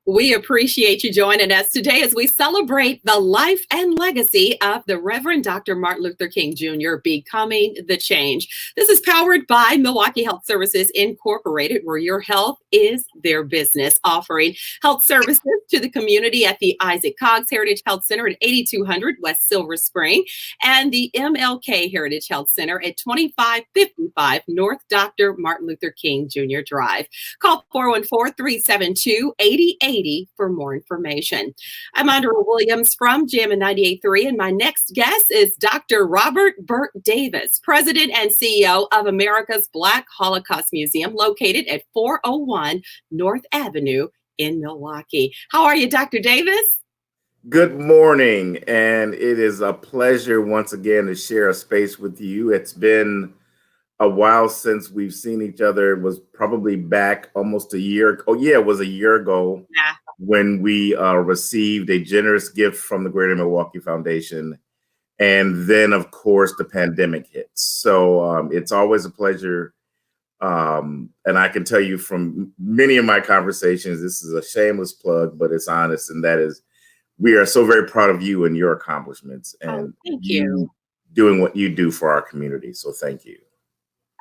We appreciate you joining us today as we celebrate the life and legacy of the Reverend Dr. Martin Luther King Jr. becoming the change. This is powered by Milwaukee Health Services Incorporated, where your health is their business, offering health services to the community at the Isaac Cogg's Heritage Health Center at 8200 West Silver Spring and the MLK Heritage Health Center at 2555 North Dr. Martin Luther King Jr. Drive. Call 414-372-8880 for more information. I'm Andrea Williams from Jammin 98.3, and my next guest is Dr. Robert Burt Davis, President and CEO of America's Black Holocaust Museum, located at 401 North Avenue in Milwaukee. How are you, Dr. Davis? Good morning, and it is a pleasure once again to share a space with you. It's been a while since we've seen each other. It was probably back almost a year. Oh yeah, it was a year ago when we received a generous gift from the Greater Milwaukee Foundation. And then of course the pandemic hits. So it's always a pleasure. And I can tell you from many of my conversations, this is a shameless plug, but it's honest. And that is, we are so very proud of you and your accomplishments and thank you doing what you do for our community. So thank you.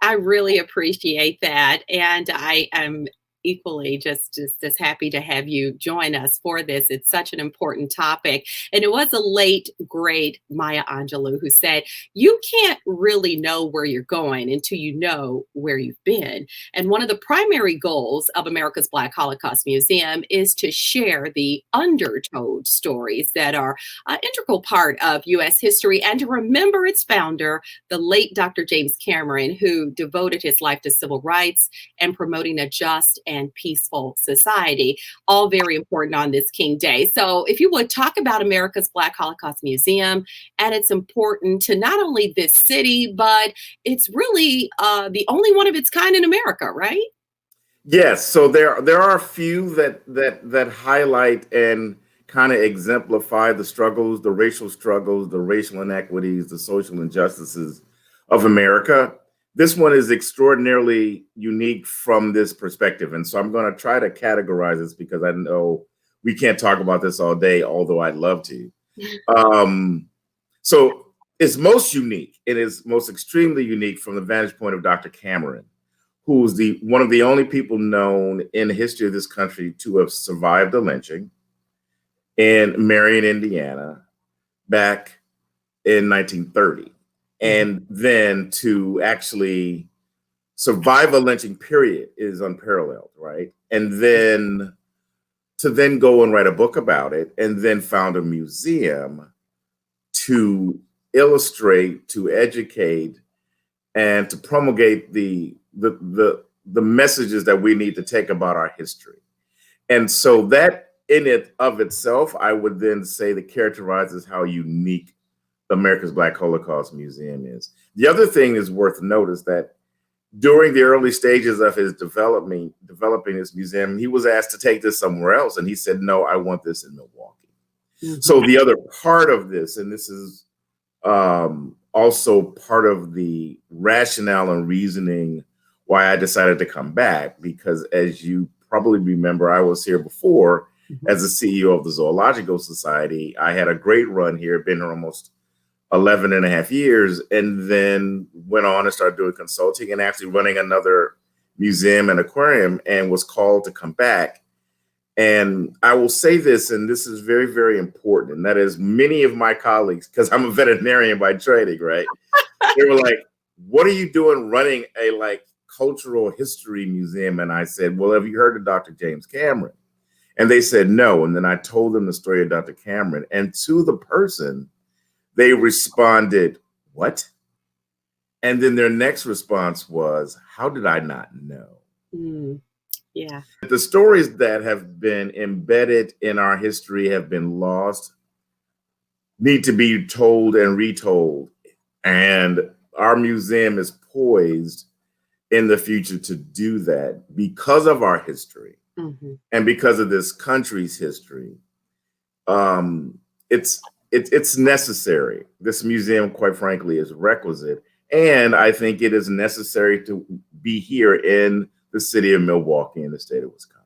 I really appreciate that. And I am equally just as happy to have you join us for this. It's such an important topic. And it was a late, great Maya Angelou who said, you can't really know where you're going until you know where you've been. And one of the primary goals of America's Black Holocaust Museum is to share the undertold stories that are an integral part of U.S. history and to remember its founder, the late Dr. James Cameron, who devoted his life to civil rights and promoting a just and peaceful society, all very important on this King Day. So if you would talk about America's Black Holocaust Museum, and it's important to not only this city, but it's really the only one of its kind in America, right? Yes. So there are a few that highlight and kind of exemplify the struggles, the racial inequities, the social injustices of America. This one is extraordinarily unique from this perspective. And so I'm going to try to categorize this because I know we can't talk about this all day, although I'd love to. So it's most unique. It is most extremely unique from the vantage point of Dr. Cameron, who is one of the only people known in the history of this country to have survived a lynching in Marion, Indiana, back in 1930. And then to actually survive a lynching period is unparalleled, right? And then to then go and write a book about it and then found a museum to illustrate, to educate, and to promulgate the messages that we need to take about our history. And so that in it of itself, I would then say that characterizes how unique America's Black Holocaust Museum is. The other thing is worth notice that during the early stages of his developing this museum, he was asked to take this somewhere else. And he said, no, I want this in Milwaukee. Mm-hmm. So the other part of this, and this is also part of the rationale and reasoning why I decided to come back, because as you probably remember, I was here before as the CEO of the Zoological Society. I had a great run here, been here almost 11 and a half years, and then went on and started doing consulting and actually running another museum and aquarium, and was called to come back. And I will say this, and this is very, very important, and that is many of my colleagues, because I'm a veterinarian by training, right? They were like, what are you doing running a cultural history museum? And I said, well, have you heard of Dr. James Cameron? And they said no. And then I told them the story of Dr. Cameron, and to the person, they responded, what? And then their next response was, how did I not know? Yeah. The stories that have been embedded in our history, have been lost, need to be told and retold. And our museum is poised in the future to do that because of our history and because of this country's history. It's necessary. This museum, quite frankly, is requisite. And I think it is necessary to be here in the city of Milwaukee in the state of Wisconsin.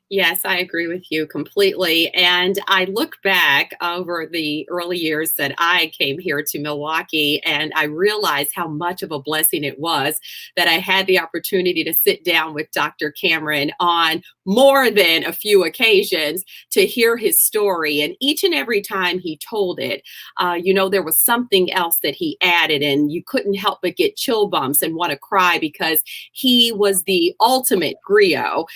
Yes, I agree with you completely. And I look back over the early years that I came here to Milwaukee, and I realized how much of a blessing it was that I had the opportunity to sit down with Dr. Cameron on more than a few occasions to hear his story. And each and every time he told it, there was something else that he added, and you couldn't help but get chill bumps and want to cry because he was the ultimate griot,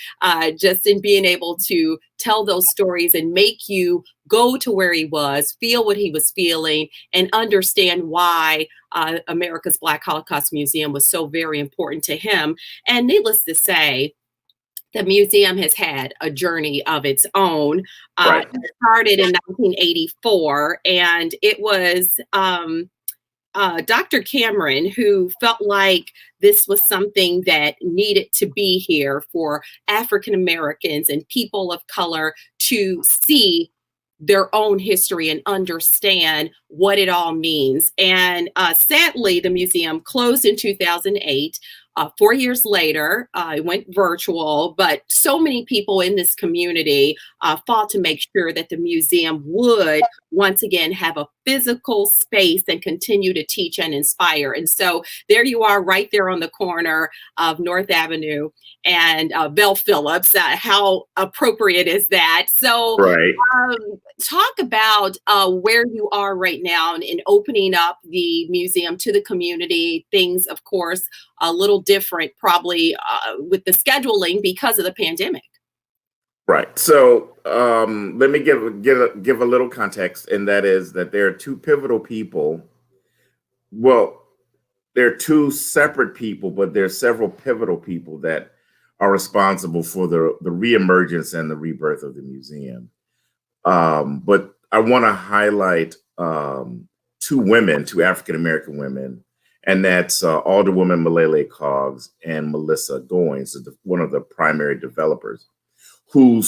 just in being able to tell those stories and make you go to where he was, feel what he was feeling, and understand why America's Black Holocaust Museum was so very important to him. And needless to say, the museum has had a journey of its own. Right. It started in 1984, and it was Dr. Cameron who felt like this was something that needed to be here for African Americans and people of color to see their own history and understand what it all means. And sadly, the museum closed in 2008. 4 years later, it went virtual, but so many people in this community fought to make sure that the museum would once again have a physical space and continue to teach and inspire. And so there you are, right there on the corner of North Avenue and Bell Phillips. How appropriate is that? So Right. talk about where you are right now in opening up the museum to the community. Things, of course, a little different probably with the scheduling because of the pandemic. Right. So let me give a little context, and that is that there are two pivotal people. Well, there are two separate people, but there are several pivotal people that are responsible for the reemergence and the rebirth of the museum. But I want to highlight two women, two African American women, and that's Alderwoman Malele Coggs and Melissa Goins, one of the primary developers, who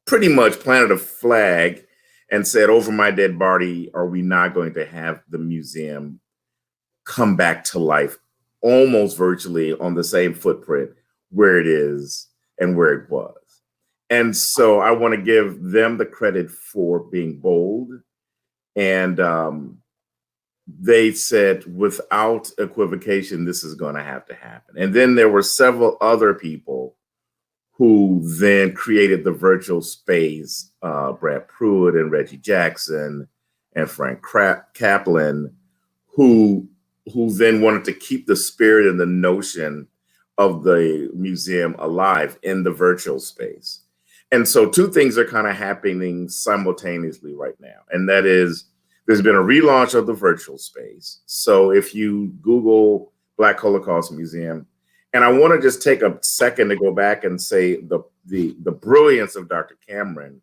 pretty much planted a flag and said, "Over my dead body, are we not going to have the museum come back to life almost virtually on the same footprint where it is and where it was?" And so I want to give them the credit for being bold. And they said, without equivocation, this is going to have to happen. And then there were several other people who then created the virtual space, Brad Pruitt and Reggie Jackson and Frank Kaplan, who then wanted to keep the spirit and the notion of the museum alive in the virtual space. And so two things are kind of happening simultaneously right now. And that is, there's been a relaunch of the virtual space. So if you Google Black Holocaust Museum, and I want to just take a second to go back and say the brilliance of Dr. Cameron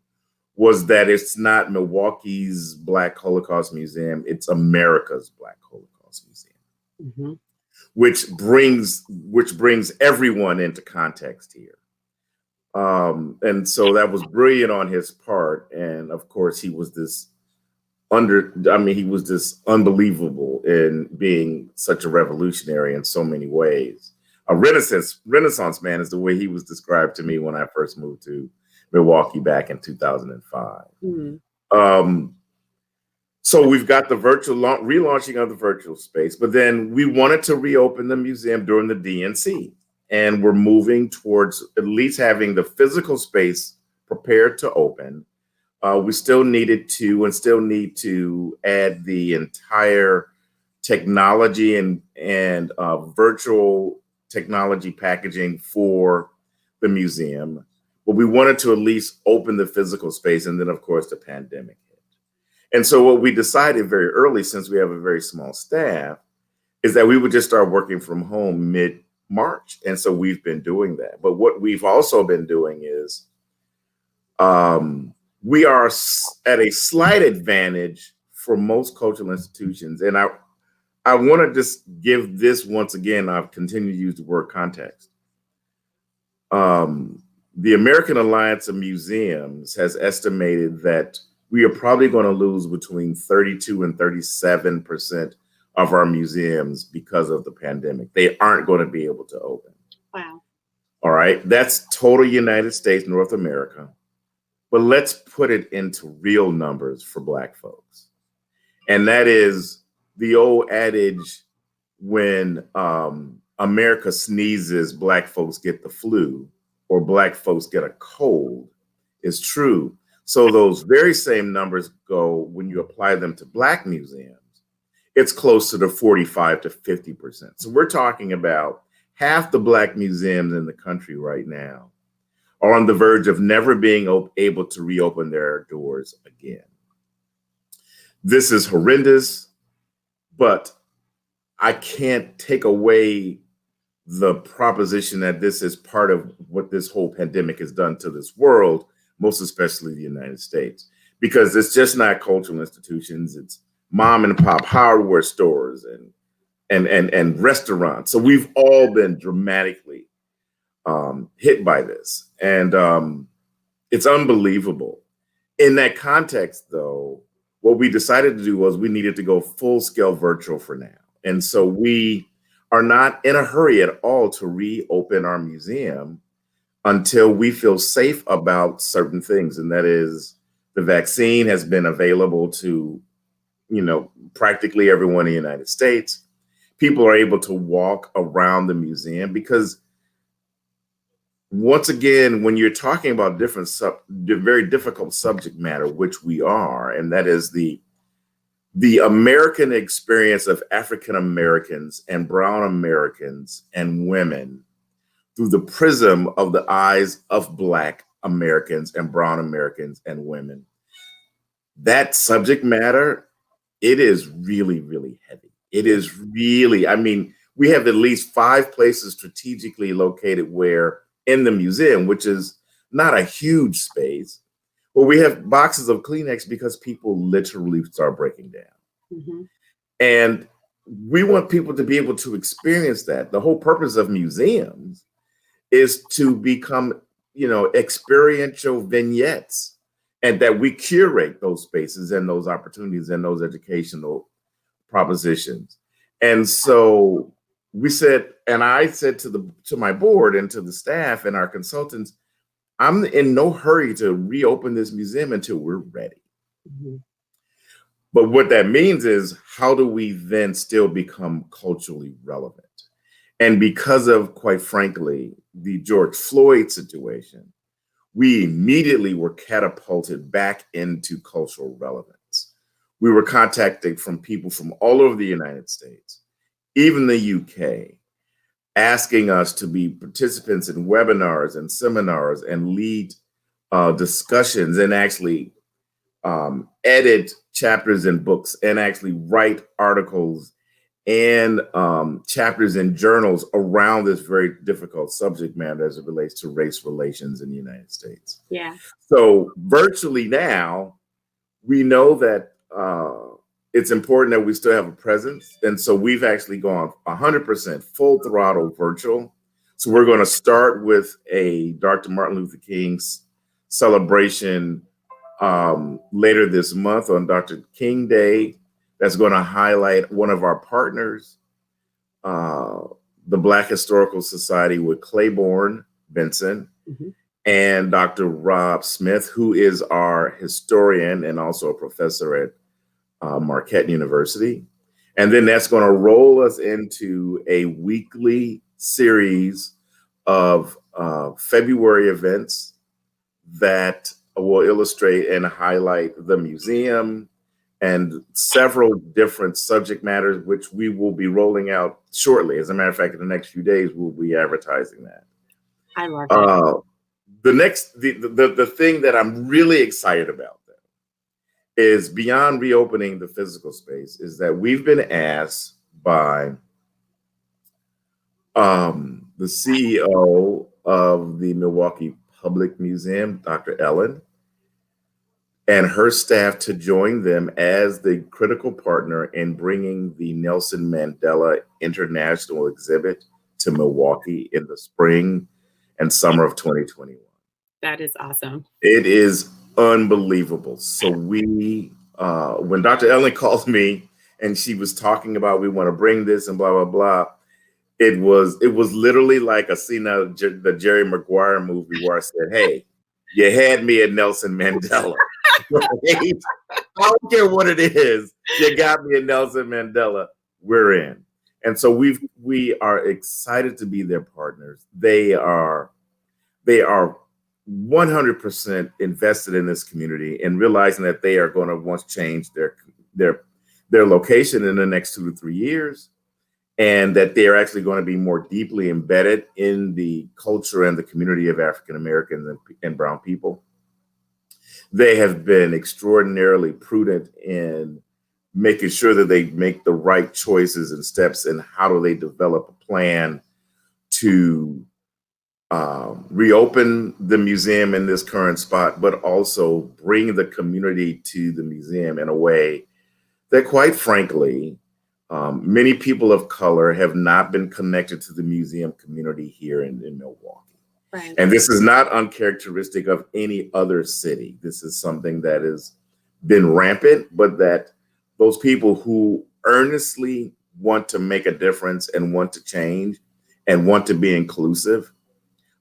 was that it's not Milwaukee's Black Holocaust Museum, it's America's Black Holocaust Museum, Mm-hmm. which brings everyone into context here. And so that was brilliant on his part. And of course, he was this unbelievable in being such a revolutionary in so many ways. A Renaissance man is the way he was described to me when I first moved to Milwaukee back in 2005. Mm-hmm. So we've got the relaunching of the virtual space, but then we wanted to reopen the museum during the DNC. And we're moving towards at least having the physical space prepared to open. We still need to add the entire technology and virtual technology packaging for the museum. But we wanted to at least open the physical space. And then, of course, the pandemic hit. And so what we decided very early, since we have a very small staff, is that we would just start working from home mid-March. And so we've been doing that. But what we've also been doing is we are at a slight advantage for most cultural institutions. And I want to just give this once again, I've continued to use the word context. The American Alliance of Museums has estimated that we are probably going to lose between 32 and 37% of our museums because of the pandemic. They aren't going to be able to open. Wow. All right. That's total United States, North America. But let's put it into real numbers for Black folks. And that is the old adage, when America sneezes, Black folks get the flu, or Black folks get a cold, is true. So those very same numbers go, when you apply them to Black museums, it's close to the 45 to 50%. So we're talking about half the Black museums in the country right now are on the verge of never being able to reopen their doors again. This is horrendous, but I can't take away the proposition that this is part of what this whole pandemic has done to this world, most especially the United States, because it's just not cultural institutions. It's mom and pop hardware stores and restaurants. So we've all been dramatically hit by this, and it's unbelievable. In that context, though, what we decided to do was we needed to go full scale virtual for now. And so we are not in a hurry at all to reopen our museum until we feel safe about certain things. And that is, the vaccine has been available to, practically everyone in the United States. People are able to walk around the museum, because once again, when you're talking about very difficult subject matter, which we are, and that is the American experience of African Americans and Brown Americans and women through the prism of the eyes of Black Americans and Brown Americans and women. That subject matter, it is really, really heavy. It is really, we have at least 5 places strategically located where in the museum, which is not a huge space, where we have boxes of Kleenex because people literally start breaking down. Mm-hmm. And we want people to be able to experience that. The whole purpose of museums is to become, experiential vignettes, and that we curate those spaces and those opportunities and those educational propositions. And so we said, and I said to my board and to the staff and our consultants, I'm in no hurry to reopen this museum until we're ready. Mm-hmm. But what that means is, how do we then still become culturally relevant? And because of, quite frankly, the George Floyd situation, we immediately were catapulted back into cultural relevance. We were contacted from people from all over the United States, even the UK, asking us to be participants in webinars and seminars and lead discussions and actually edit chapters in books and actually write articles and chapters in journals around this very difficult subject matter as it relates to race relations in the United States. Yeah. So virtually now, we know that it's important that we still have a presence. And so we've actually gone 100% full throttle virtual. So we're going to start with a Dr. Martin Luther King's celebration later this month on Dr. King Day. That's going to highlight one of our partners, the Black Historical Society, with Claiborne Benson, mm-hmm. and Dr. Rob Smith, who is our historian and also a professor at Marquette University. And then that's going to roll us into a weekly series of February events that will illustrate and highlight the museum and several different subject matters, which we will be rolling out shortly. As a matter of fact, in the next few days, we'll be advertising that. I love it. The thing that I'm really excited about is, beyond reopening the physical space, is that we've been asked by the CEO of the Milwaukee Public Museum, Dr. Ellen, and her staff to join them as the critical partner in bringing the Nelson Mandela International exhibit to Milwaukee in the spring and summer of 2021. That is awesome. It is unbelievable. So we, when Dr. Ellen called me and she was talking about, we want to bring this and blah, blah, blah, It was literally like a scene out of the Jerry Maguire movie where I said, "Hey, you had me at Nelson Mandela." Right? I don't care what it is. You got me at Nelson Mandela. We're in. And so we are excited to be their partners. They are 100% invested in this community and realizing that they are going to want to change their location in the next 2 to 3 years, and that they are actually going to be more deeply embedded in the culture and the community of African Americans and brown people. They have been extraordinarily prudent in making sure that they make the right choices and steps, and how do they develop a plan to reopen the museum in this current spot, but also bring the community to the museum in a way that, quite frankly, many people of color have not been connected to the museum community here in Milwaukee. Right. And this is not uncharacteristic of any other city. This is something that has been rampant, but that those people who earnestly want to make a difference and want to change and want to be inclusive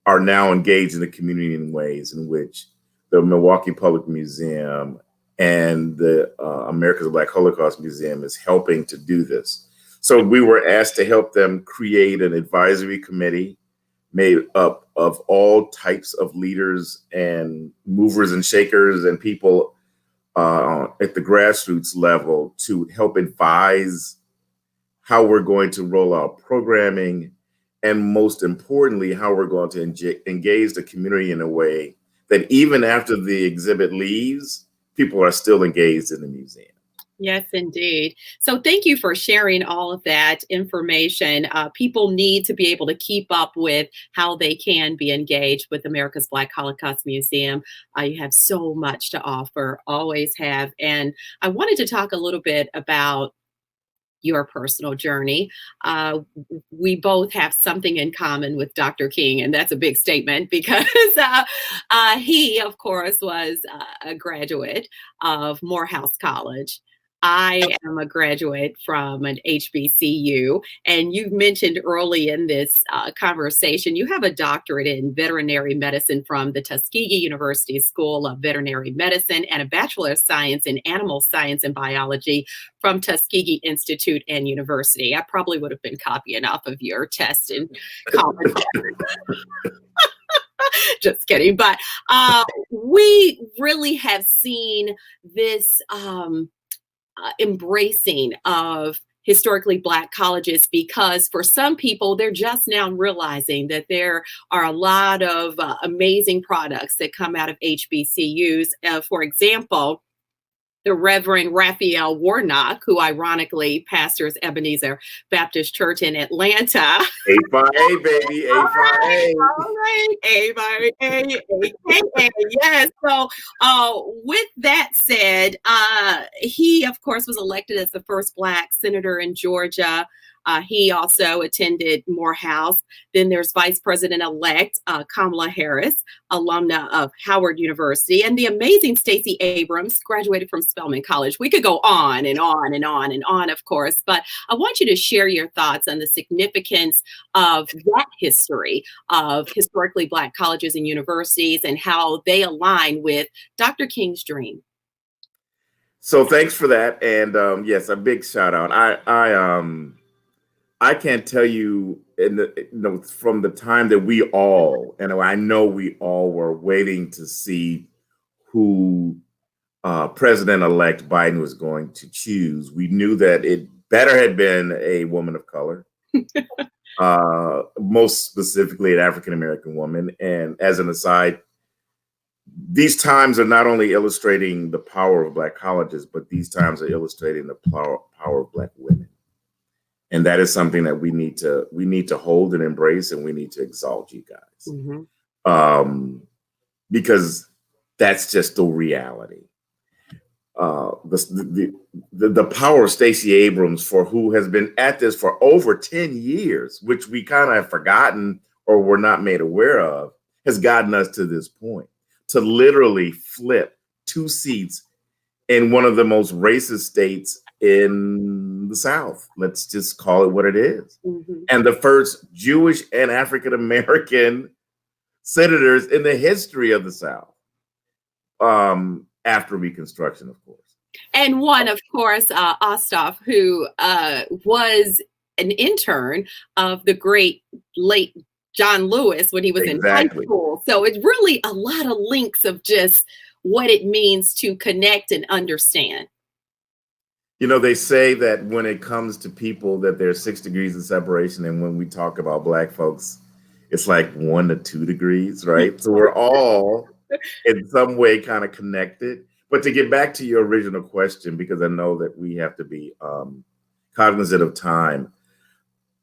are now engaged in the community in ways in which the Milwaukee Public Museum and the America's Black Holocaust Museum is helping to do this. So we were asked to help them create an advisory committee made up of all types of leaders and movers and shakers and people at the grassroots level to help advise how we're going to roll out programming, and most importantly, how we're going to engage the community in a way that even after the exhibit leaves, people are still engaged in the museum. Yes, indeed. So thank you for sharing all of that information. People need to be able to keep up with how they can be engaged with America's Black Holocaust Museum. You have so much to offer, always have. And I wanted to talk a little bit about your personal journey. We both have something in common with Dr. King, and that's a big statement because he, of course, was a graduate of Morehouse College. I am a graduate from an HBCU, and you've mentioned early in this conversation, you have a doctorate in veterinary medicine from the Tuskegee University School of Veterinary Medicine and a Bachelor of Science in Animal Science and Biology from Tuskegee Institute and University. I probably would have been copying off of your test in college. Just kidding. But we really have seen this embracing of historically Black colleges, because for some people, they're just now realizing that there are a lot of amazing products that come out of HBCUs. For example, the Reverend Raphael Warnock, who ironically pastors Ebenezer Baptist Church in Atlanta. A5A, baby, A5A. All right, A5A, yes. So with that said, he, of course, was elected as the first Black senator in Georgia. He also attended Morehouse. Then there's Vice President-elect Kamala Harris, alumna of Howard University, and the amazing Stacey Abrams graduated from Spelman College. We could go on and on and on and on, of course, but I want you to share your thoughts on the significance of that history of historically Black colleges and universities and how they align with Dr. King's dream. So thanks for that. And yes, a big shout out. I can't tell you, from the time that we all, and I know we all were waiting to see who President-elect Biden was going to choose. We knew that it better had been a woman of color, most specifically an African-American woman. And as an aside, these times are not only illustrating the power of Black colleges, but these times are illustrating the power of Black women. And that is something that we need to hold and embrace, and we need to exalt, you guys, because that's just the reality. The power of Stacey Abrams, for who has been at this for over 10 years, which we kind of have forgotten or were not made aware of, has gotten us to this point, to literally flip 2 seats in one of the most racist states in the South. Let's just call it what it is. Mm-hmm. And the first Jewish and African American senators in the history of the South, after Reconstruction, of course. And one, of course, Ostov, who was an intern of the great late John Lewis when he was in high school. So it's really a lot of links of just what it means to connect and understand. You know, they say that when it comes to people that there's 6 degrees of separation. And when we talk about Black folks, it's like 1 to 2 degrees, right? So we're all in some way kind of connected. But to get back to your original question, because I know that we have to be cognizant of time.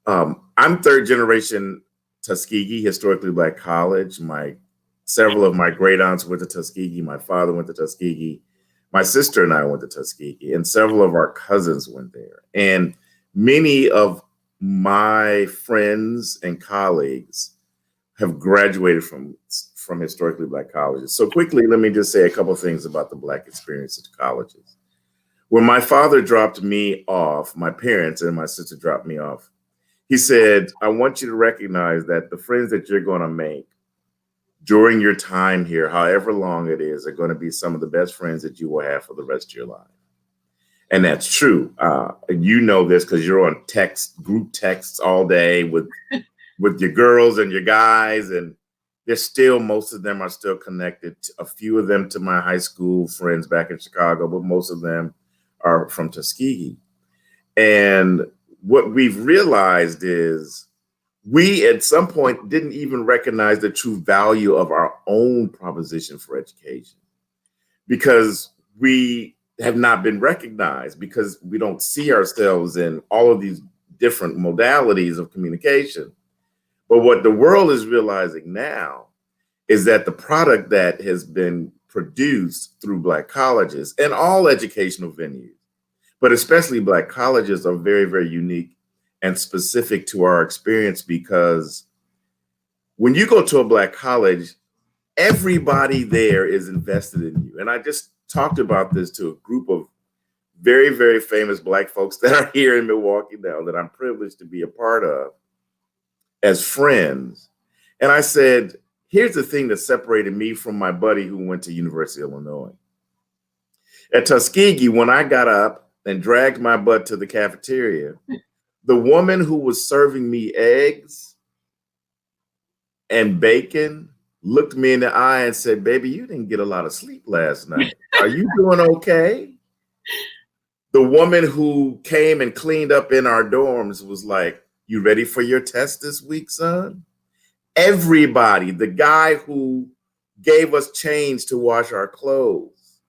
I'm 3rd generation Tuskegee, historically Black college. Several of my great aunts went to Tuskegee. My father went to Tuskegee. My sister and I went to Tuskegee, and several of our cousins went there. And many of my friends and colleagues have graduated from historically Black colleges. So quickly, let me just say a couple of things about the Black experience at colleges. When my father dropped me off, my parents and my sister dropped me off, he said, I want you to recognize that the friends that you're going to make during your time here, however long it is, are going to be some of the best friends that you will have for the rest of your life. And that's true. You know this because you're on group texts all day with your girls and your guys, and most of them are still connected. A few of them to my high school friends back in Chicago, but most of them are from Tuskegee. And what we've realized is we at some point didn't even recognize the true value of our own proposition for education, because we have not been recognized, because we don't see ourselves in all of these different modalities of communication. But what the world is realizing now is that the product that has been produced through Black colleges and all educational venues, but especially Black colleges, are very, very unique and specific to our experience, because when you go to a Black college, everybody there is invested in you. And I just talked about this to a group of very, very famous Black folks that are here in Milwaukee now that I'm privileged to be a part of as friends. And I said, here's the thing that separated me from my buddy who went to University of Illinois. At Tuskegee, when I got up and dragged my butt to the cafeteria, the woman who was serving me eggs and bacon looked me in the eye and said, baby, you didn't get a lot of sleep last night. Are you doing okay? The woman who came and cleaned up in our dorms was like, you ready for your test this week, son? Everybody, the guy who gave us change to wash our clothes,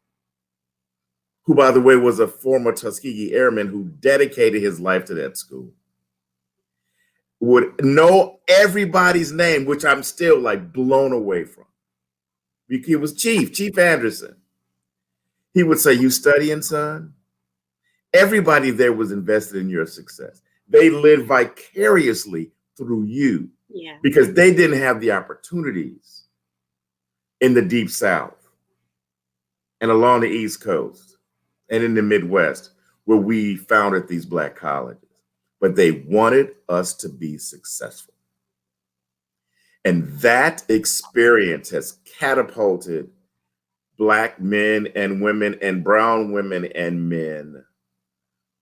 who, by the way, was a former Tuskegee Airman who dedicated his life to that school, would know everybody's name, which I'm still like blown away from. He was Chief Anderson. He would say, you studying, son? Everybody there was invested in your success. They lived vicariously through you, because they didn't have the opportunities in the Deep South and along the East Coast and in the Midwest where we founded these Black colleges. But they wanted us to be successful. And that experience has catapulted Black men and women and brown women and men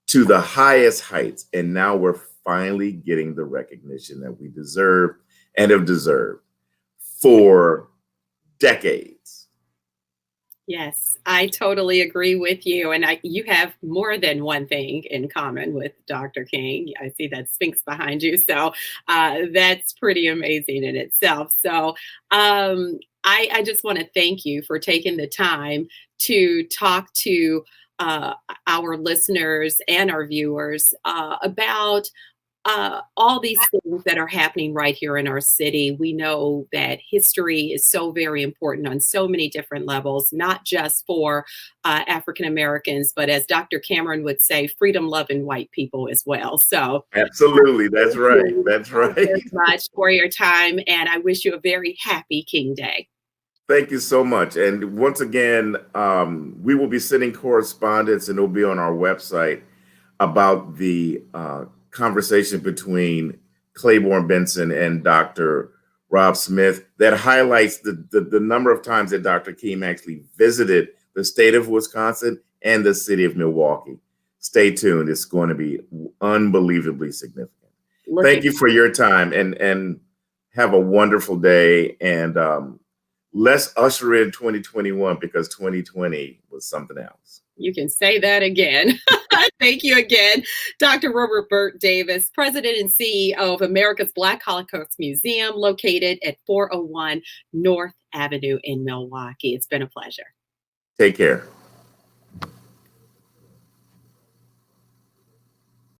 to the highest heights. And now we're finally getting the recognition that we deserve and have deserved for decades. Yes, I totally agree with you. And you have more than one thing in common with Dr. King. I see that Sphinx behind you. So that's pretty amazing in itself. So I just want to thank you for taking the time to talk to our listeners and our viewers about all these things that are happening right here in our city. We know that history is so very important on so many different levels, not just for African Americans, but as Dr. Cameron would say, freedom loving white people as well. So absolutely, that's right. That's right. Thank you very much for your time, and I wish you a very happy King Day. Thank you so much. And once again, we will be sending correspondence, and it'll be on our website. about the conversation between Claiborne Benson and Dr. Rob Smith that highlights the number of times that Dr. King actually visited the state of Wisconsin and the city of Milwaukee. Stay tuned. It's going to be unbelievably significant. Thank you for your time, and have a wonderful day. And let's usher in 2021, because 2020 was something else. You can say that again. Thank you again, Dr. Robert Burt Davis, President and CEO of America's Black Holocaust Museum, located at 401 North Avenue in Milwaukee. It's been a pleasure. Take care.